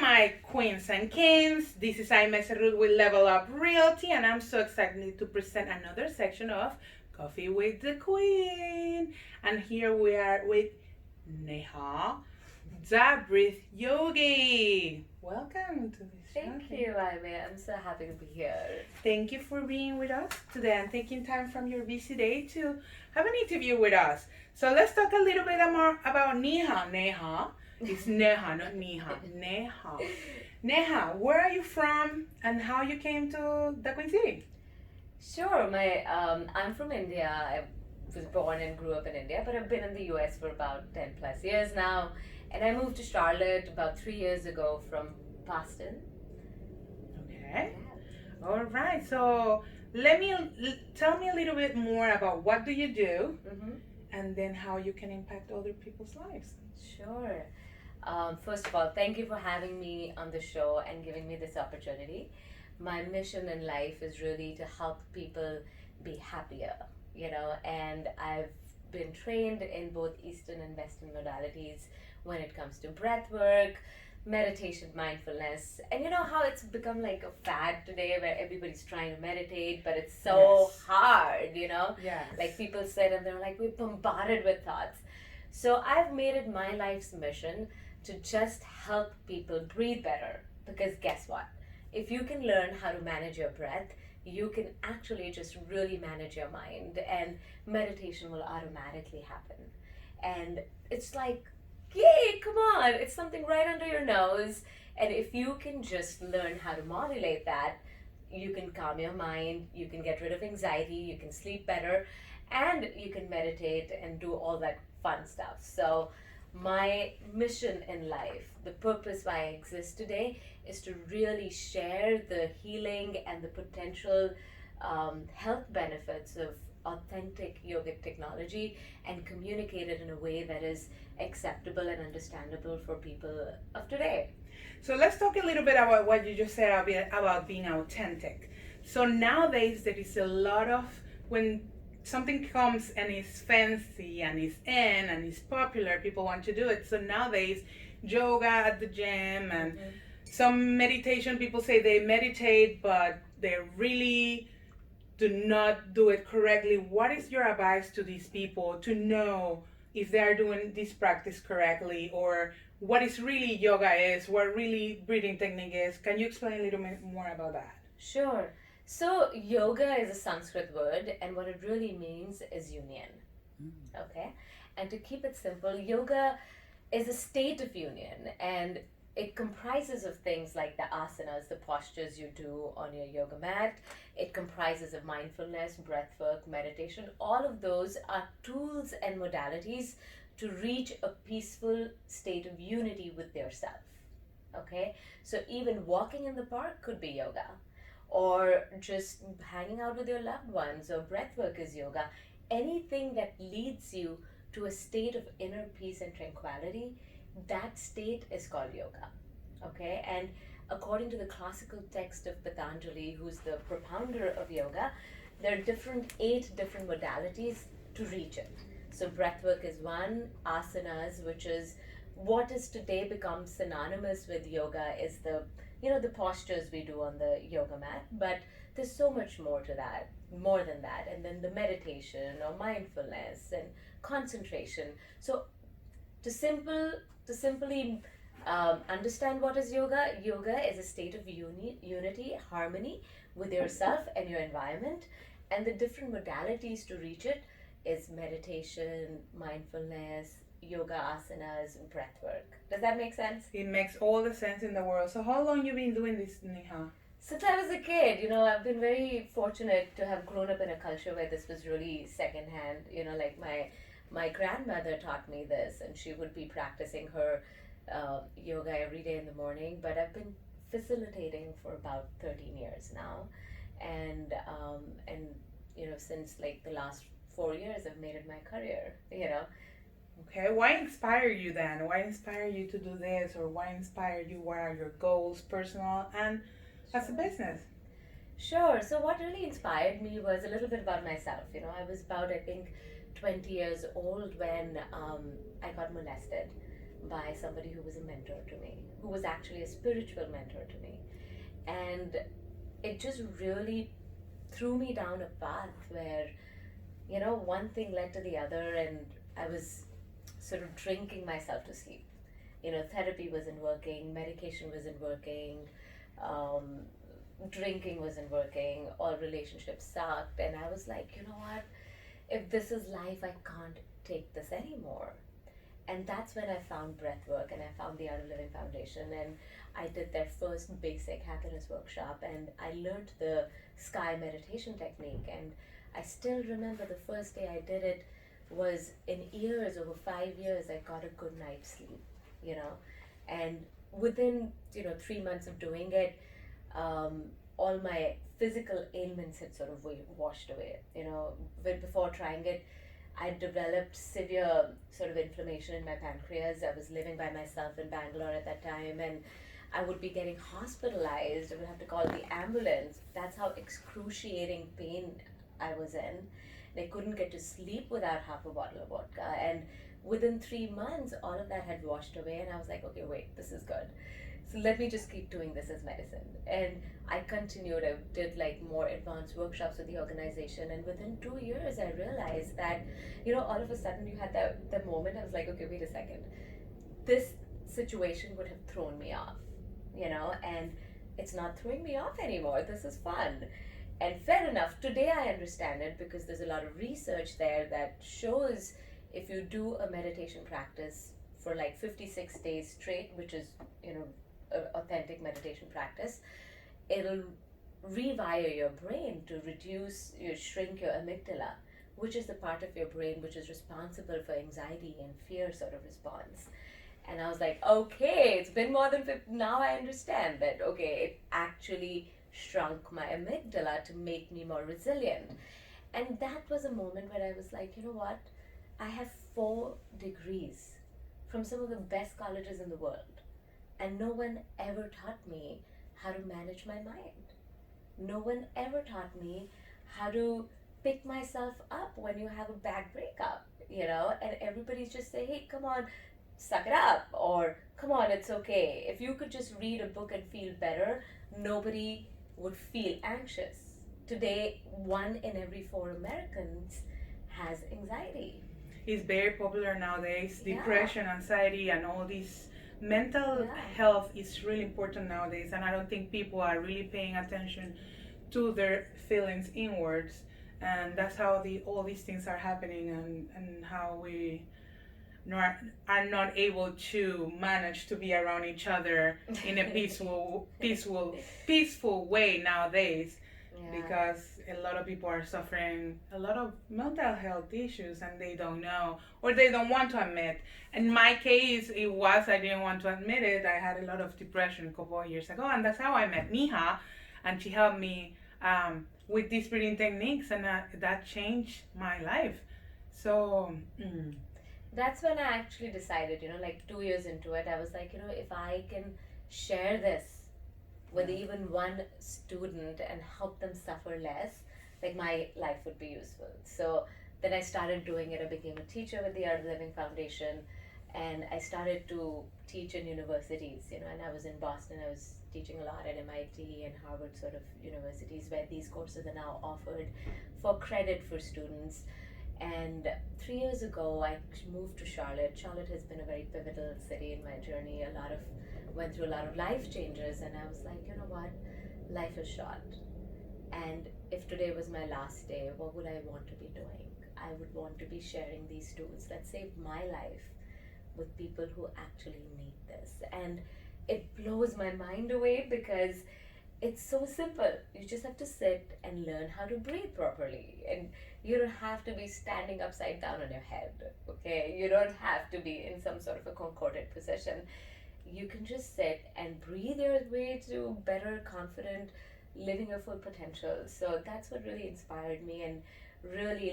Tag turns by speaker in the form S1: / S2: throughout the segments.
S1: my queens and kings. This is Aimee with Level Up Realty, and I'm so excited to present another section of Coffee with the Queen. And here we are with Neha, the Breath Yogi. Welcome to this show.
S2: Thank you, Aimee. I'm so happy to be here.
S1: Thank you for being with us today and taking time from your busy day to have an interview with us. So let's talk a little bit more about Neha. Neha. It's Neha, not Neha. Neha. Neha, where are you from and how you came to the Queen City?
S2: Sure, I'm from India. I was born and grew up in India, but I've been in the US for about 10 plus years now. And I moved to Charlotte about 3 years ago from Boston.
S1: Okay. All right. So tell me a little bit more about what do you do, and then how you can impact other people's lives.
S2: Sure. First of all, thank you for having me on the show and giving me this opportunity. My mission in life is really to help people be happier, and I've been trained in both Eastern and Western modalities when it comes to breath work, meditation, mindfulness. And you know how it's become like a fad today where everybody's trying to meditate, but it's so hard.
S1: Yes.
S2: Like people said, and they're like, we're bombarded with thoughts. So I've made it my life's mission to just help people breathe better. Because guess what? If you can learn how to manage your breath, you can actually just really manage your mind, and meditation will automatically happen. And it's like, yay, come on, it's something right under your nose. And if you can just learn how to modulate that, you can calm your mind, you can get rid of anxiety, you can sleep better, and you can meditate and do all that fun stuff. So my mission in life, the purpose why I exist today, is to really share the healing and the potential health benefits of authentic yogic technology and communicate it in a way that is acceptable and understandable for people of today.
S1: So let's talk a little bit about what you just said about being authentic. So nowadays there is a lot of, when something comes and is fancy and is in and is popular, people want to do it. So nowadays, yoga at the gym and some meditation, people say they meditate, but they really do not do it correctly. What is your advice to these people to know if they are doing this practice correctly, or what is really yoga is, what really breathing technique is? Can you explain a little bit more about that?
S2: Sure. So, yoga is a Sanskrit word, and what it really means is union. Okay? And to keep it simple, yoga is a state of union, and it comprises of things like the asanas, the postures you do on your yoga mat. It comprises of mindfulness, breath work, meditation. All of those are tools and modalities to reach a peaceful state of unity with yourself. Okay? So, even walking in the park could be yoga, or just hanging out with your loved ones, or breath work is yoga. Anything that leads you to a state of inner peace and tranquility, that state is called yoga. Okay? And according to the classical text of Patanjali, who's the propounder of yoga, there are 8 different modalities to reach it. So breath work is one, asanas, which is what has today become synonymous with yoga, is the postures we do on the yoga mat, but there's so much more than that. And then the meditation or mindfulness and concentration. So to simply understand what is yoga, yoga is a state of unity, harmony with yourself and your environment. And the different modalities to reach it is meditation, mindfulness, yoga asanas, and breath work. Does that make sense?
S1: It makes all the sense in the world. So how long you been doing this, Neha?
S2: Since I was a kid, I've been very fortunate to have grown up in a culture where this was really secondhand. Like my grandmother taught me this, and she would be practicing her yoga every day in the morning. But I've been facilitating for about 13 years now, and since like the last 4 years, I've made it my career.
S1: Okay, why inspire you then? Why inspire you to do this, or why inspire you? What are your goals, personal and as a business?
S2: Sure. So what really inspired me was a little bit about myself. I was about, I think, 20 years old when I got molested by somebody who was a mentor to me, who was actually a spiritual mentor to me. And it just really threw me down a path where, one thing led to the other, and I was sort of drinking myself to sleep. Therapy wasn't working, medication wasn't working, um, drinking wasn't working, all relationships sucked. And I was like, you know what? If this is life, I can't take this anymore. And that's when I found breath work and I found the Art of Living Foundation. And I did their first basic happiness workshop, and I learned the sky meditation technique. And I still remember the first day I did it was in years, over 5 years, I got a good night's sleep, and within 3 months of doing it, all my physical ailments had sort of washed away. But before trying it, I developed severe sort of inflammation in my pancreas. I was living by myself in Bangalore at that time, and I would be getting hospitalized. I would have to call the ambulance. That's how excruciating pain I was in. And I couldn't get to sleep without half a bottle of vodka. And within 3 months, all of that had washed away, and I was like, okay, wait, this is good. So let me just keep doing this as medicine. And I continued. I did like more advanced workshops with the organization, and within 2 years, I realized that, all of a sudden you had the moment. I was like, okay, wait a second. This situation would have thrown me off, and it's not throwing me off anymore. This is fun. And fair enough, today I understand it because there's a lot of research there that shows if you do a meditation practice for like 56 days straight, which is, authentic meditation practice, it'll rewire your brain to shrink your amygdala, which is the part of your brain which is responsible for anxiety and fear sort of response. And I was like, okay, it's been more than 50. Now I understand that, okay, it actually shrunk my amygdala to make me more resilient. And that was a moment where I was like, you know what? I have 4 degrees from some of the best colleges in the world. And no one ever taught me how to manage my mind. No one ever taught me how to pick myself up when you have a bad breakup, and everybody's just say, hey, come on, suck it up, or come on, it's okay. If you could just read a book and feel better, nobody would feel anxious. Today, 1 in every 4 Americans has anxiety.
S1: It's very popular nowadays.
S2: Yeah.
S1: Depression, anxiety, and all these mental health is really important nowadays, and I don't think people are really paying attention to their feelings inwards, and that's how all these things are happening, and how we are not able to manage to be around each other in a peaceful way nowadays. Because a lot of people are suffering a lot of mental health issues and they don't know, or they don't want to admit. In my case, I didn't want to admit it. I had a lot of depression a couple of years ago, and that's how I met Neha, and she helped me with these breathing techniques, and that changed my life. So
S2: that's when I actually decided, like 2 years into it, I was like, if I can share this with even one student and help them suffer less, like my life would be useful. So then I started doing it. I became a teacher with the Art of Living Foundation, and I started to teach in universities, and I was in Boston. I was teaching a lot at MIT and Harvard sort of universities where these courses are now offered for credit for students. And 3 years ago, I moved to Charlotte. Charlotte has been a very pivotal city in my journey. Went through a lot of life changes, and I was like, you know what? Life is short. And if today was my last day, what would I want to be doing? I would want to be sharing these tools that saved my life with people who actually need this. And it blows my mind away because it's so simple. You just have to sit and learn how to breathe properly. And you don't have to be standing upside down on your head, okay? You don't have to be in some sort of a concordant position. You can just sit and breathe your way to better, confident living your full potential. So that's what really inspired me, and really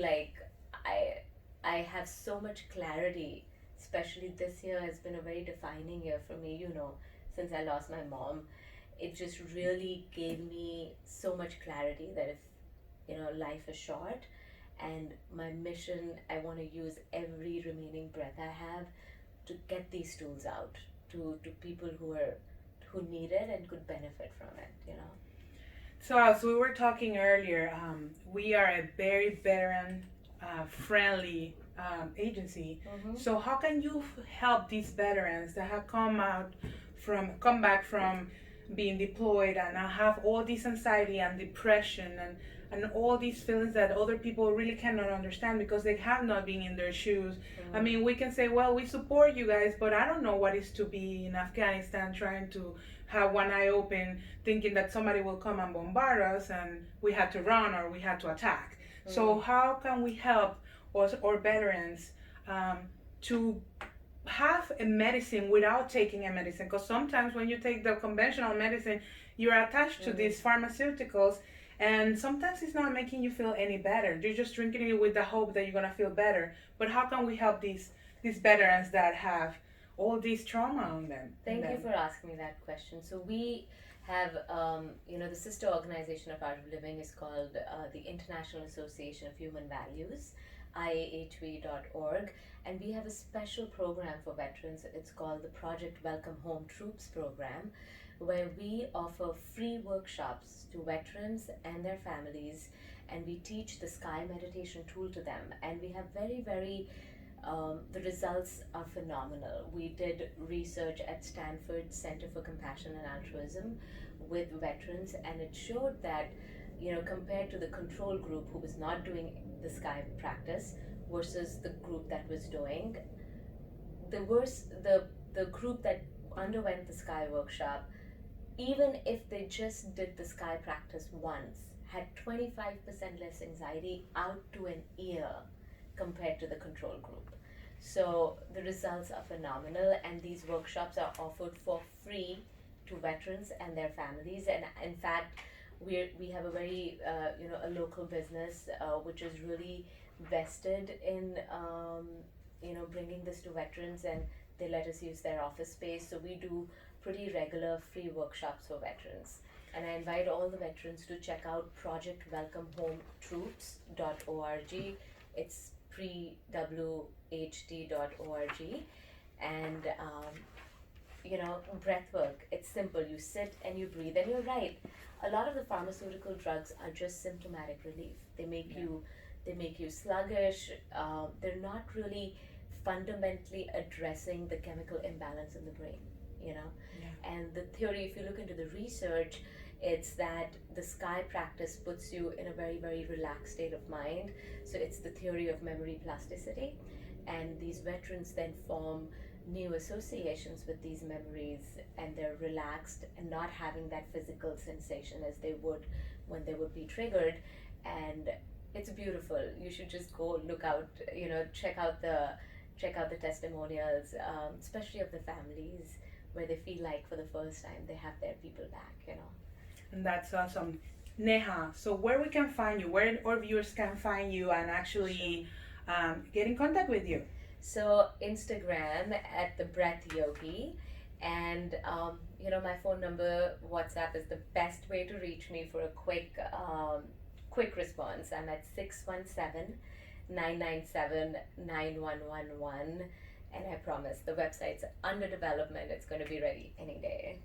S2: I have so much clarity. Especially this year has been a very defining year for me, since I lost my mom. It just really gave me so much clarity that if life is short, and my mission, I want to use every remaining breath I have to get these tools out to people who need it and could benefit from it, you know.
S1: So as we were talking earlier, we are a very veteran friendly agency. So how can you help these veterans that have come back from being deployed and have all this anxiety and depression and all these feelings that other people really cannot understand because they have not been in their shoes. I mean, we can say, well, we support you guys, but I don't know what it's to be in Afghanistan trying to have one eye open, thinking that somebody will come and bombard us and we had to run or we had to attack. So how can we help us or veterans to have a medicine without taking a medicine? Because sometimes when you take the conventional medicine, you're attached to these pharmaceuticals, and sometimes it's not making you feel any better. You're just drinking it with the hope that you're gonna feel better. But how can we help these veterans that have all this trauma on them?
S2: Thank you for asking me that question. So we have, the sister organization of Art of Living is called the International Association of Human Values, IAHV.org, and we have a special program for veterans. It's called the Project Welcome Home Troops program, where we offer free workshops to veterans and their families, and we teach the Sky meditation tool to them, and we have the results are phenomenal. We did research at Stanford Center for Compassion and Altruism with veterans, and it showed that, compared to the control group who was not doing the Sky practice versus the group that was doing, the group that underwent the Sky workshop, even if they just did the Sky practice once, had 25% less anxiety out to an year compared to the control group. So the results are phenomenal, and these workshops are offered for free to veterans and their families. And in fact, we have a very a local business which is really vested in bringing this to veterans, and they let us use their office space. So we do pretty regular free workshops for veterans. And I invite all the veterans to check out projectwelcomehometroops.org. It's prewht.org. And breath work, it's simple. You sit and you breathe, and you're right, a lot of the pharmaceutical drugs are just symptomatic relief. They make you sluggish. They're not really fundamentally addressing the chemical imbalance in the brain, and the theory, if you look into the research, it's that the Sky practice puts you in a very, very relaxed state of mind. So it's the theory of memory plasticity, and these veterans then form new associations with these memories, and they're relaxed and not having that physical sensation as they would when they would be triggered. And it's beautiful. You should just go look out, check out the testimonials, especially of the families, where they feel like for the first time they have their people back,
S1: And that's awesome. Neha, so where we can find you, where our viewers can find you and actually get in contact with you?
S2: So Instagram at the Breath Yogi, and my phone number, WhatsApp is the best way to reach me for a quick response. I'm at 617-997-9111, and I promise the website's under development. It's going to be ready any day.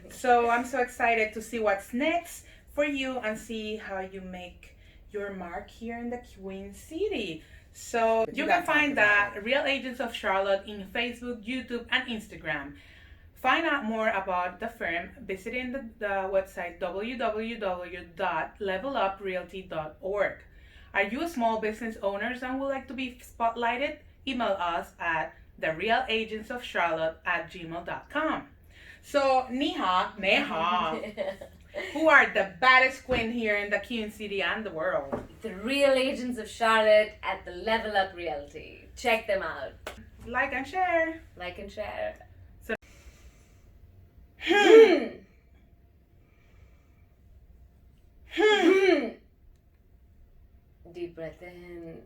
S1: So I'm so excited to see what's next for you and see how you make your mark here in the Queen City. So you can find the Real Agents of Charlotte in Facebook, YouTube, and Instagram. Find out more about the firm visiting the website www.leveluprealty.org. Are you a small business owner and would like to be spotlighted? Email us at therealagentsofcharlotte@gmail.com. So Neha, who are the baddest queen here in the Queen City and the world?
S2: The Real Agents of Charlotte at the Level Up Realty. Check them out.
S1: Like and share.
S2: Like and share.
S1: So
S2: Deep breath in.